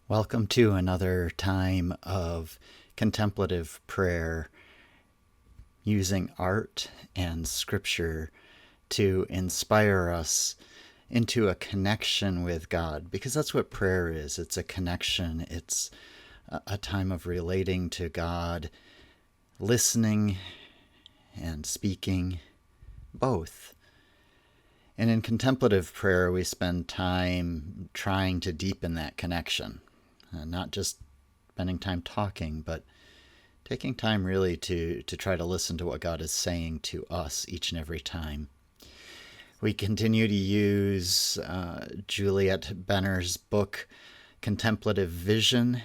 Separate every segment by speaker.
Speaker 1: Welcome to another time of contemplative prayer using art and scripture to inspire us into a connection with God, because that's what prayer is. It's a connection. It's a time of relating to God, listening and speaking, both. And in contemplative prayer, we spend time trying to deepen that connection. Not just spending time talking, but taking time really to try to listen to what God is saying to us each and every time. We continue to use Juliet Benner's book, Contemplative Vision,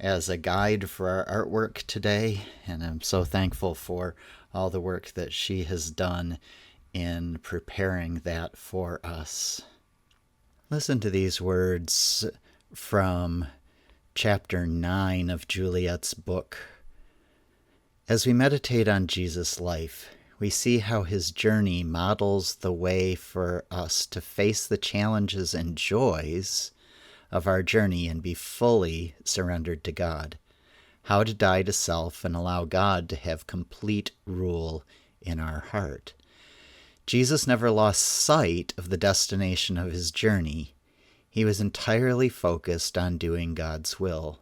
Speaker 1: as a guide for our artwork today, and I'm so thankful for all the work that she has done in preparing that for us. Listen to these words from Chapter 9 of Juliet's book. As we meditate on Jesus' life, we see how his journey models the way for us to face the challenges and joys of our journey and be fully surrendered to God. How to die to self and allow God to have complete rule in our heart. Jesus never lost sight of the destination of his journey. He was entirely focused on doing God's will.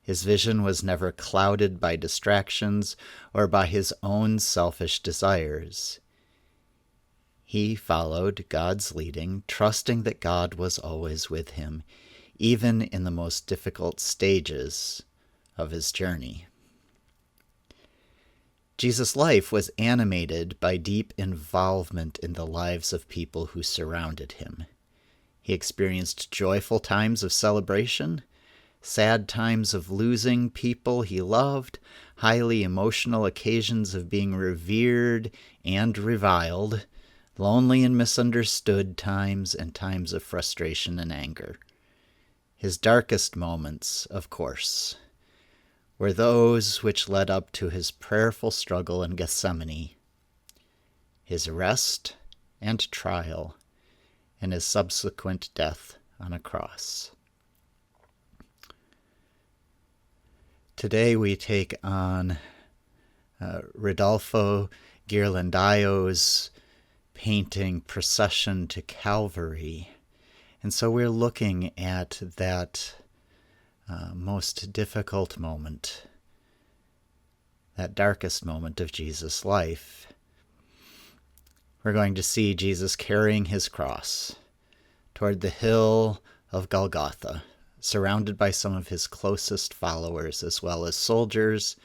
Speaker 1: His vision was never clouded by distractions or by his own selfish desires. He followed God's leading, trusting that God was always with him, even in the most difficult stages of his journey. Jesus' life was animated by deep involvement in the lives of people who surrounded him. He experienced joyful times of celebration, sad times of losing people he loved, highly emotional occasions of being revered and reviled, lonely and misunderstood times, and times of frustration and anger. His darkest moments, of course, were those which led up to his prayerful struggle in Gethsemane, his arrest and trial, and his subsequent death on a cross. Today we take on Ridolfo Ghirlandaio's painting Procession to Calvary. And so we're looking at that most difficult moment, that darkest moment of Jesus' life. We're going to see Jesus carrying his cross toward the hill of Golgotha, surrounded by some of his closest followers, as well as soldiers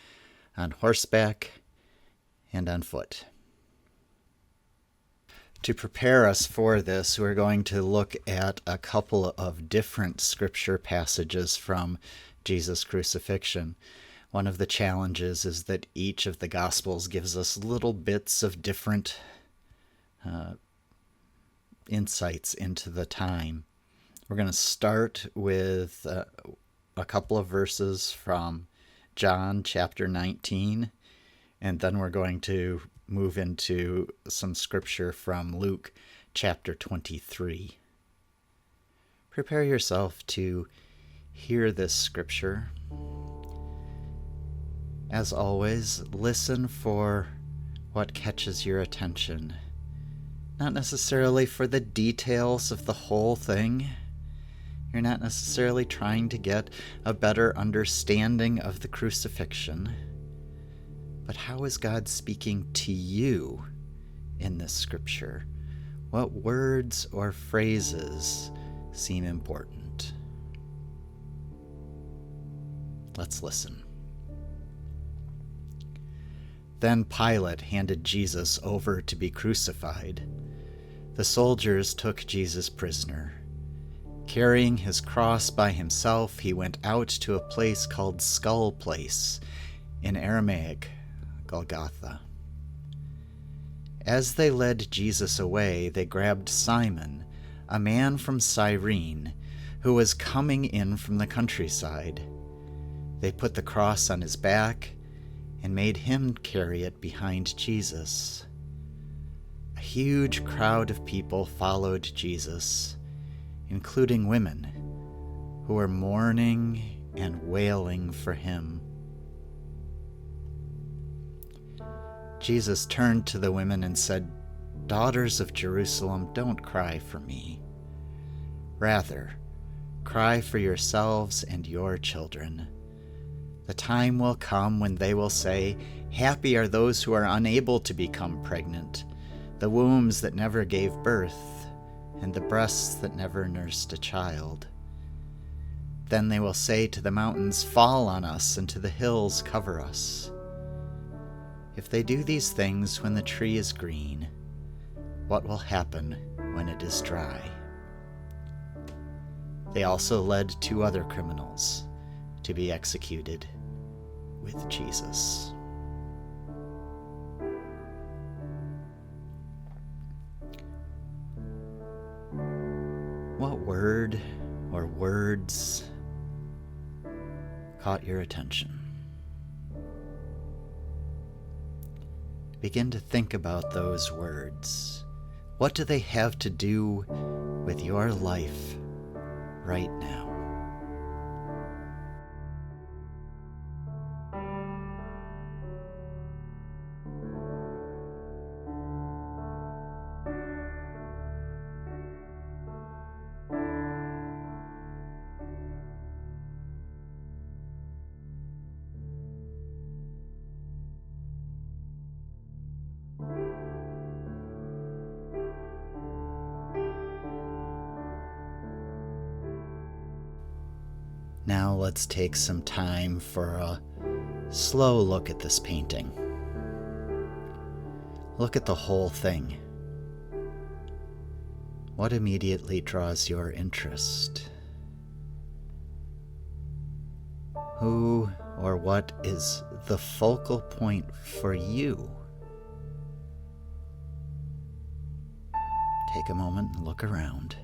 Speaker 1: on horseback and on foot. To prepare us for this, we're going to look at a couple of different scripture passages from Jesus' crucifixion. One of the challenges is that each of the Gospels gives us little bits of different insights into the time. We're going to start with a couple of verses from John chapter 19, and then we're going to move into some scripture from Luke chapter 23. Prepare yourself to hear this scripture. As always, listen for what catches your attention. Not necessarily for the details of the whole thing. You're not necessarily trying to get a better understanding of the crucifixion. But how is God speaking to you in this scripture? What words or phrases seem important? Let's listen. Then Pilate handed Jesus over to be crucified. The soldiers took Jesus prisoner. Carrying his cross by himself, he went out to a place called Skull Place, in Aramaic, Golgotha. As they led Jesus away, they grabbed Simon, a man from Cyrene, who was coming in from the countryside. They put the cross on his back and made him carry it behind Jesus. A huge crowd of people followed Jesus, including women, who are mourning and wailing for him. Jesus turned to the women and said, "Daughters of Jerusalem, don't cry for me. Rather, cry for yourselves and your children. The time will come when they will say, 'Happy are those who are unable to become pregnant, the wombs that never gave birth, and the breasts that never nursed a child.' Then they will say to the mountains, 'Fall on us,' and to the hills, 'Cover us.' If they do these things when the tree is green, what will happen when it is dry?" They also led 2 other criminals to be executed with Jesus. What word or words caught your attention? Begin to think about those words. What do they have to do with your life right now? Now let's take some time for a slow look at this painting. Look at the whole thing. What immediately draws your interest? Who or what is the focal point for you? Take a moment and look around.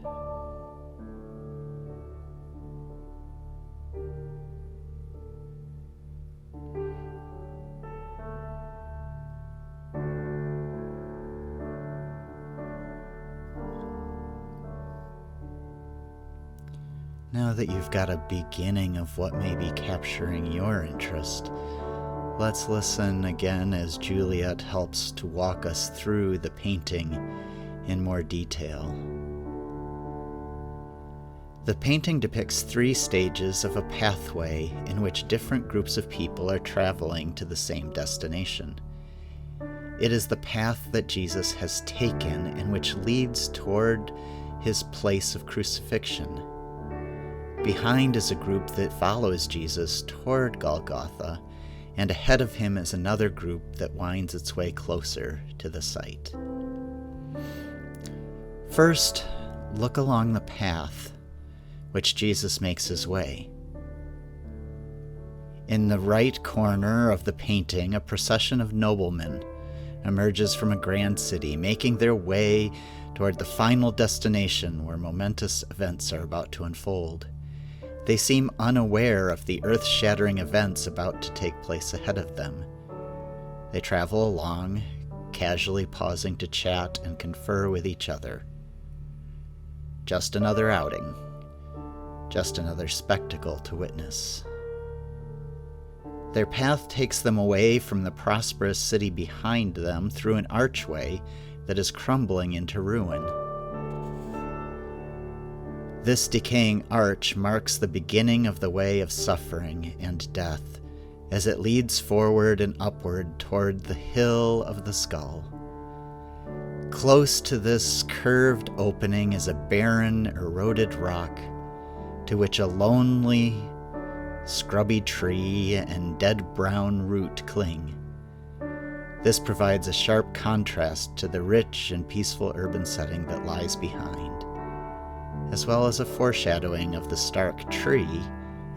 Speaker 1: Now that you've got a beginning of what may be capturing your interest, let's listen again as Juliet helps to walk us through the painting in more detail. The painting depicts 3 stages of a pathway in which different groups of people are traveling to the same destination. It is the path that Jesus has taken and which leads toward his place of crucifixion. Behind is a group that follows Jesus toward Golgotha, and ahead of him is another group that winds its way closer to the site. First, look along the path which Jesus makes his way. In the right corner of the painting, a procession of noblemen emerges from a grand city, making their way toward the final destination where momentous events are about to unfold. They seem unaware of the earth-shattering events about to take place ahead of them. They travel along, casually pausing to chat and confer with each other. Just another outing. Just another spectacle to witness. Their path takes them away from the prosperous city behind them through an archway that is crumbling into ruin. This decaying arch marks the beginning of the way of suffering and death as it leads forward and upward toward the hill of the skull. Close to this curved opening is a barren, eroded rock to which a lonely, scrubby tree and dead brown root cling. This provides a sharp contrast to the rich and peaceful urban setting that lies behind, as well as a foreshadowing of the stark tree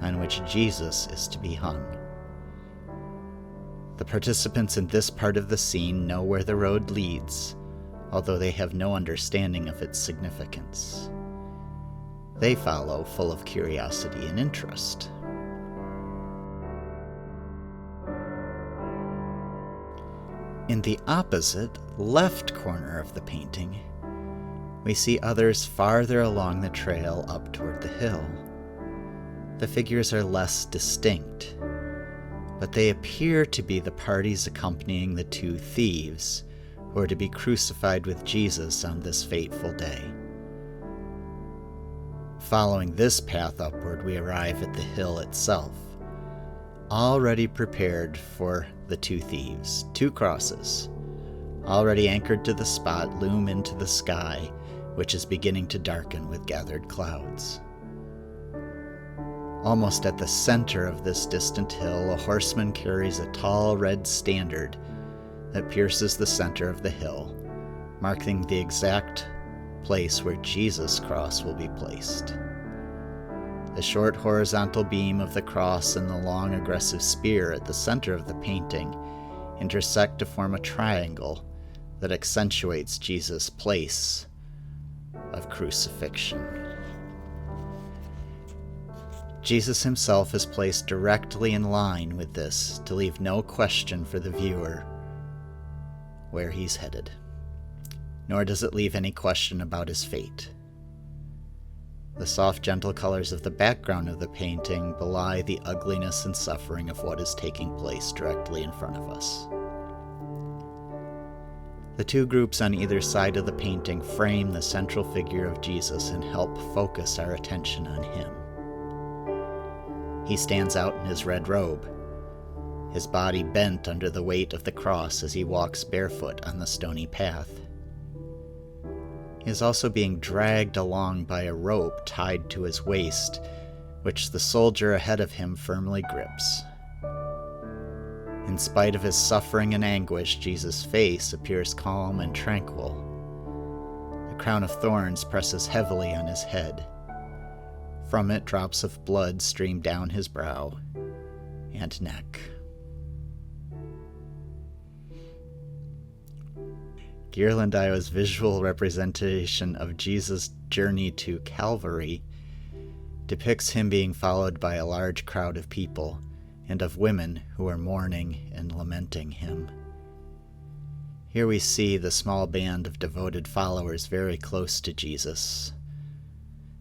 Speaker 1: on which Jesus is to be hung. The participants in this part of the scene know where the road leads, although they have no understanding of its significance. They follow full of curiosity and interest. In the opposite, left corner of the painting, we see others farther along the trail up toward the hill. the figures are less distinct, but they appear to be the parties accompanying the two thieves who are to be crucified with Jesus on this fateful day. Following this path upward, we arrive at the hill itself, already prepared for the two thieves. Two crosses, already anchored to the spot, loom into the sky, which is beginning to darken with gathered clouds. Almost at the center of this distant hill, a horseman carries a tall red standard that pierces the center of the hill, marking the exact place where Jesus' cross will be placed. The short horizontal beam of the cross and the long aggressive spear at the center of the painting intersect to form a triangle that accentuates Jesus' place of crucifixion. Jesus himself is placed directly in line with this to leave no question for the viewer where he's headed, nor does it leave any question about his fate. The soft, gentle colors of the background of the painting belie the ugliness and suffering of what is taking place directly in front of us. The two groups on either side of the painting frame the central figure of Jesus and help focus our attention on him. He stands out in his red robe, his body bent under the weight of the cross as he walks barefoot on the stony path. He is also being dragged along by a rope tied to his waist, which the soldier ahead of him firmly grips. In spite of his suffering and anguish, Jesus' face appears calm and tranquil. The crown of thorns presses heavily on his head. From it, drops of blood stream down his brow and neck. Ghirlandaio's visual representation of Jesus' journey to Calvary depicts him being followed by a large crowd of people and of women who are mourning and lamenting him. Here we see the small band of devoted followers very close to Jesus,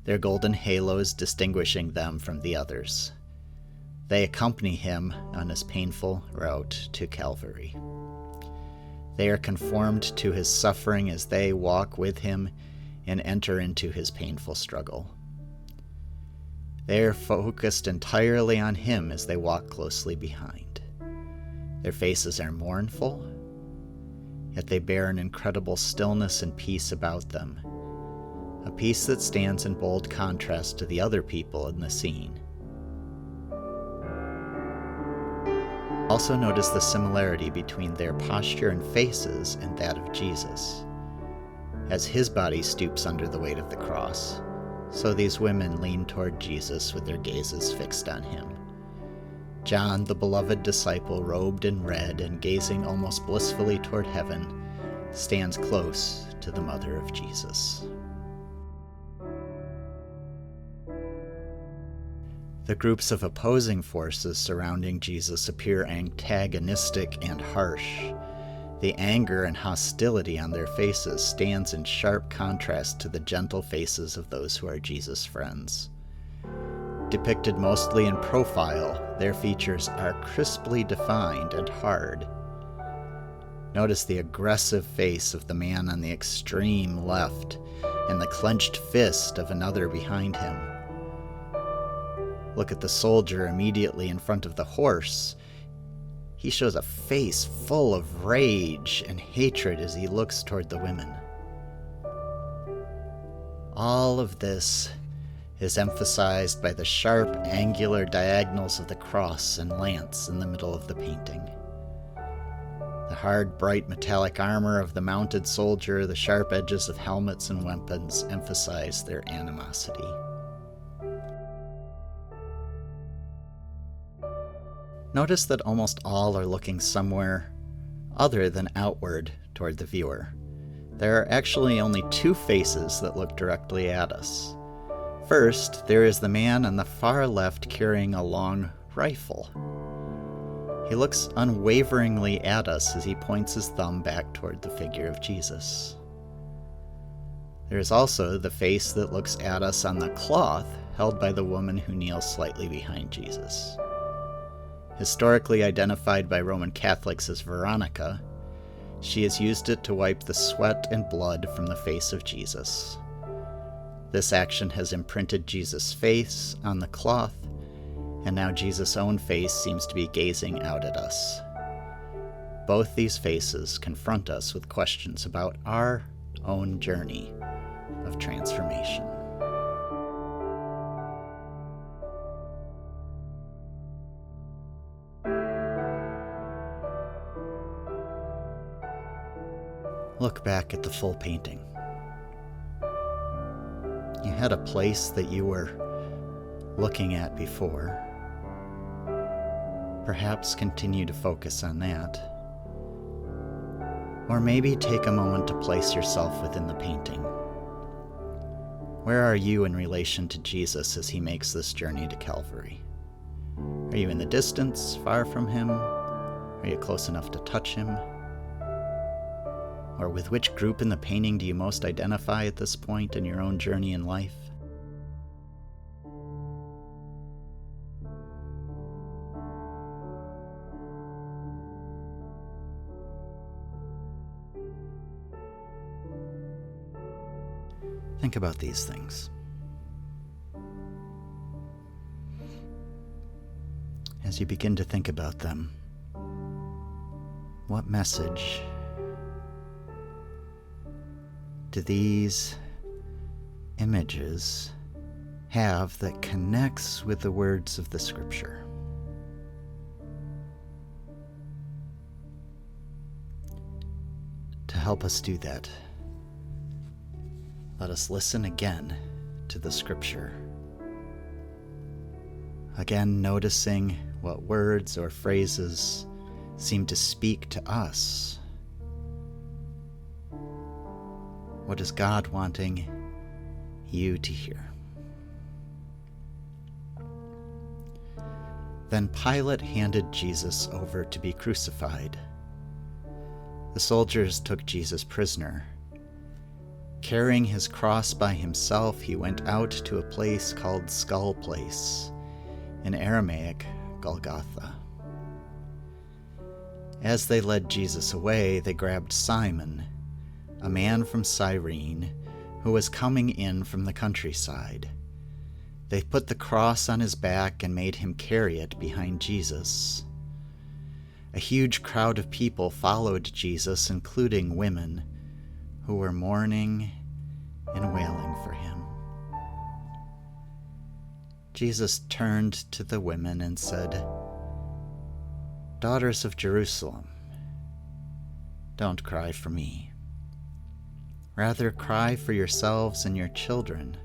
Speaker 1: their golden halos distinguishing them from the others. They accompany him on his painful route to Calvary. They are conformed to his suffering as they walk with him and enter into his painful struggle. They are focused entirely on him as they walk closely behind. Their faces are mournful, yet they bear an incredible stillness and peace about them, a peace that stands in bold contrast to the other people in the scene. Also notice the similarity between their posture and faces and that of Jesus. As his body stoops under the weight of the cross, so these women lean toward Jesus with their gazes fixed on him. John, the beloved disciple, robed in red and gazing almost blissfully toward heaven, stands close to the mother of Jesus. The groups of opposing forces surrounding Jesus appear antagonistic and harsh. The anger and hostility on their faces stands in sharp contrast to the gentle faces of those who are Jesus' friends. Depicted mostly in profile, their features are crisply defined and hard. Notice the aggressive face of the man on the extreme left and the clenched fist of another behind him. Look at the soldier immediately in front of the horse. He shows a face full of rage and hatred as he looks toward the women. All of this is emphasized by the sharp, angular diagonals of the cross and lance in the middle of the painting. The hard, bright metallic armor of the mounted soldier, the sharp edges of helmets and weapons emphasize their animosity. Notice that almost all are looking somewhere other than outward toward the viewer. There are actually only two faces that look directly at us. First, there is the man on the far left carrying a long rifle. He looks unwaveringly at us as he points his thumb back toward the figure of Jesus. There is also the face that looks at us on the cloth held by the woman who kneels slightly behind Jesus. Historically identified by Roman Catholics as Veronica, she has used it to wipe the sweat and blood from the face of Jesus. This action has imprinted Jesus' face on the cloth, and now Jesus' own face seems to be gazing out at us. Both these faces confront us with questions about our own journey of transformation. Look back at the full painting. You had a place that you were looking at before. Perhaps continue to focus on that. Or maybe take a moment to place yourself within the painting. Where are you in relation to Jesus as he makes this journey to Calvary? Are you in the distance, far from him? Are you close enough to touch him? Or with which group in the painting do you most identify at this point in your own journey in life? Think about these things. As you begin to think about them, what message do these images have that connects with the words of the Scripture? To help us do that, let us listen again to the Scripture. Again, noticing what words or phrases seem to speak to us. What is God wanting you to hear? Then Pilate handed Jesus over to be crucified. The soldiers took Jesus prisoner. Carrying his cross by himself, he went out to a place called Skull Place, in Aramaic, Golgotha. As they led Jesus away, they grabbed Simon, a man from Cyrene, who was coming in from the countryside. They put the cross on his back and made him carry it behind Jesus. A huge crowd of people followed Jesus, including women, who were mourning and wailing for him. Jesus turned to the women and said, "Daughters of Jerusalem, don't cry for me. Rather, cry for yourselves and your children.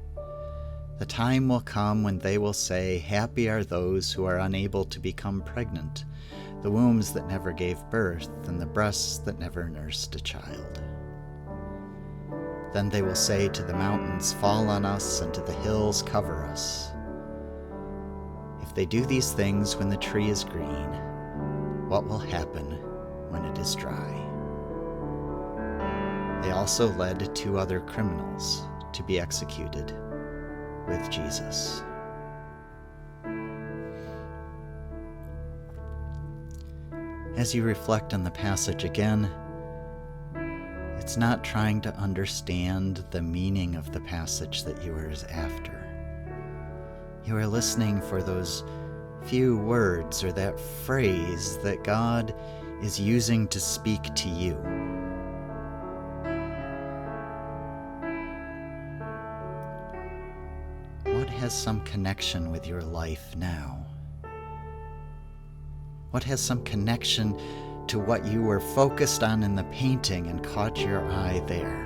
Speaker 1: The time will come when they will say, 'Happy are those who are unable to become pregnant, the wombs that never gave birth, and the breasts that never nursed a child.' Then they will say to the mountains, 'Fall on us,' and to the hills, 'Cover us.' If they do these things when the tree is green, what will happen when it is dry?" They also led 2 other criminals to be executed with Jesus. As you reflect on the passage again, it's not trying to understand the meaning of the passage that you are after. You are listening for those few words or that phrase that God is using to speak to you. What has some connection with your life now? What has some connection to what you were focused on in the painting and caught your eye there?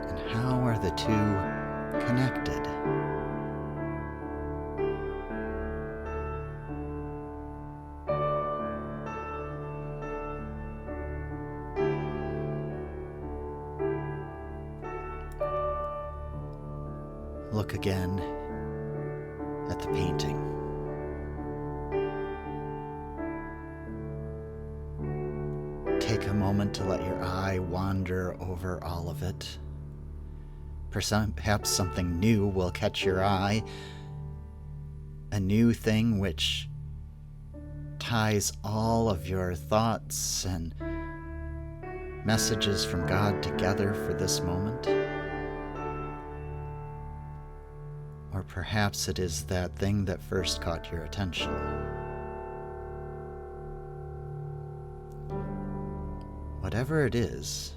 Speaker 1: And how are the two connected? Look again at the painting. Take a moment to let your eye wander over all of it. Perhaps something new will catch your eye, a new thing which ties all of your thoughts and messages from God together for this moment. Or perhaps it is that thing that first caught your attention. Whatever it is,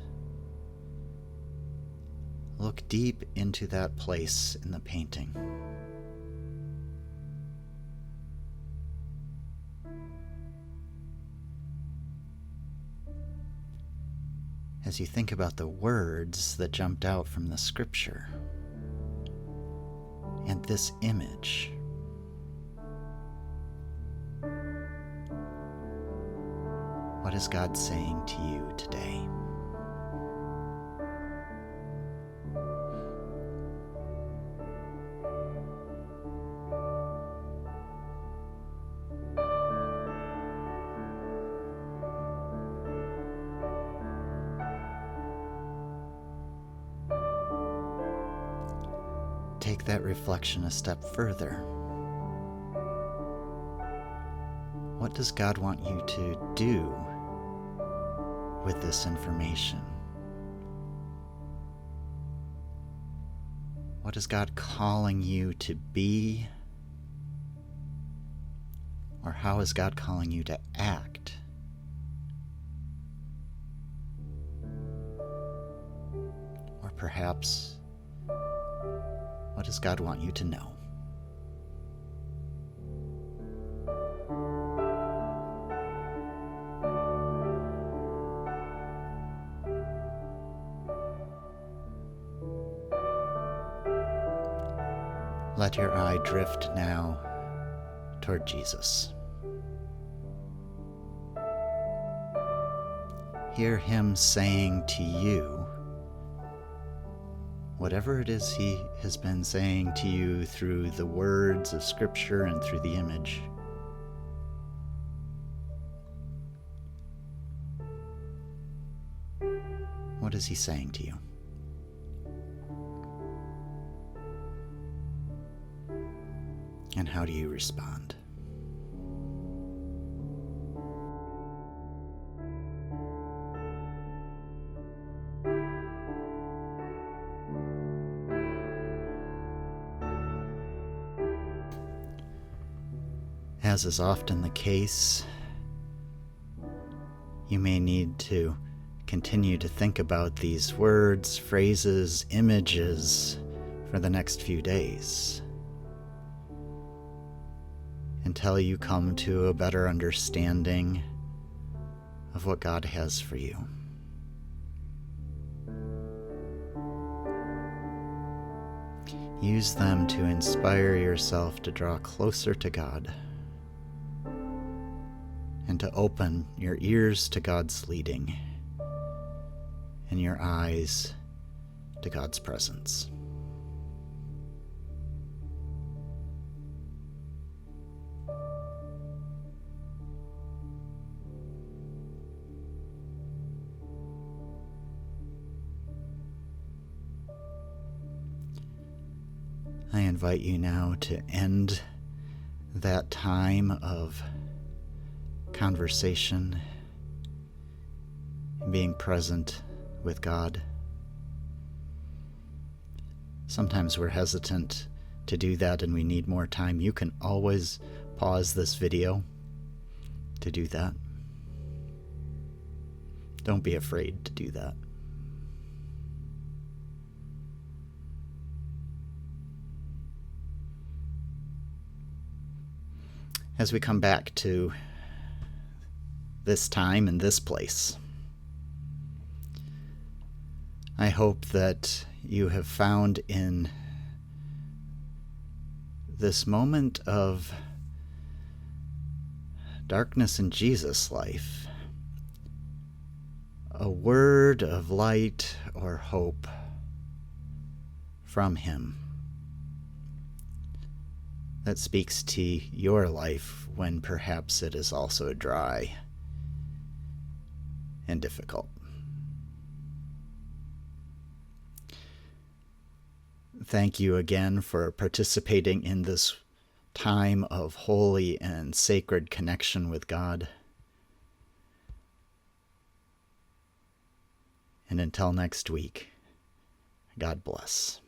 Speaker 1: look deep into that place in the painting. As you think about the words that jumped out from the scripture and this image, what is God saying to you today? Take that reflection a step further. What does God want you to do with this information? What is God calling you to be? Or how is God calling you to act? Or perhaps, what does God want you to know? Let your eye drift now toward Jesus. Hear him saying to you whatever it is he has been saying to you through the words of Scripture and through the image. What is he saying to you? And how do you respond? As is often the case, you may need to continue to think about these words, phrases, images for the next few days until you come to a better understanding of what God has for you. Use them to inspire yourself to draw closer to God and to open your ears to God's leading and your eyes to God's presence. I invite you now to end that time of conversation, being present with God. Sometimes we're hesitant to do that and we need more time. You can always pause this video to do that. Don't be afraid to do that. As we come back to this time and this place, I hope that you have found in this moment of darkness in Jesus' life a word of light or hope from him that speaks to your life when perhaps it is also dry and difficult. thank you again for participating in this time of holy and sacred connection with God. And until next week, God bless.